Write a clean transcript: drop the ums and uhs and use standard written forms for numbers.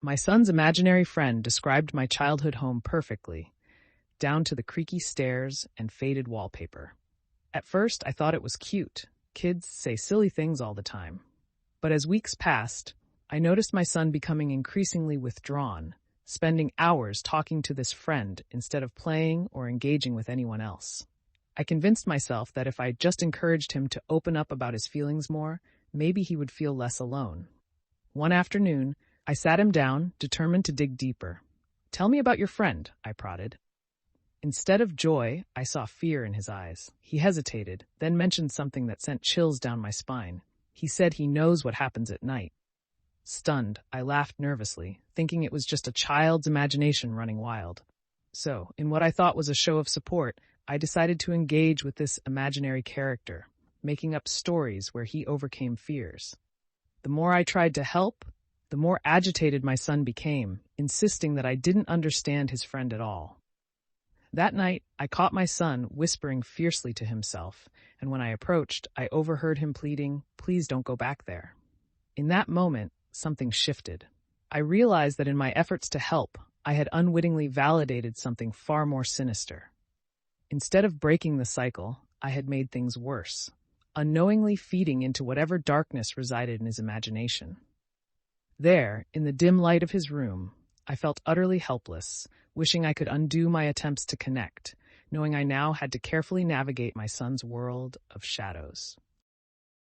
My son's imaginary friend described my childhood home perfectly, down to the creaky stairs and faded wallpaper. At first, I thought it was cute. Kids say silly things all the time. But as weeks passed, I noticed my son becoming increasingly withdrawn, spending hours talking to this friend instead of playing or engaging with anyone else. I convinced myself that if I just encouraged him to open up about his feelings more, maybe he would feel less alone. One afternoon, I sat him down, determined to dig deeper. "Tell me about your friend," I prodded. Instead of joy, I saw fear in his eyes. He hesitated, then mentioned something that sent chills down my spine. He said he knows what happens at night. Stunned, I laughed nervously, thinking it was just a child's imagination running wild. So, in what I thought was a show of support, I decided to engage with this imaginary character, making up stories where he overcame fears. The more I tried to help, the more agitated my son became, insisting that I didn't understand his friend at all. That night, I caught my son whispering fiercely to himself, and when I approached, I overheard him pleading, "Please don't go back there." In that moment, something shifted. I realized that in my efforts to help, I had unwittingly validated something far more sinister. Instead of breaking the cycle, I had made things worse, unknowingly feeding into whatever darkness resided in his imagination. There, in the dim light of his room, I felt utterly helpless, wishing I could undo my attempts to connect, knowing I now had to carefully navigate my son's world of shadows.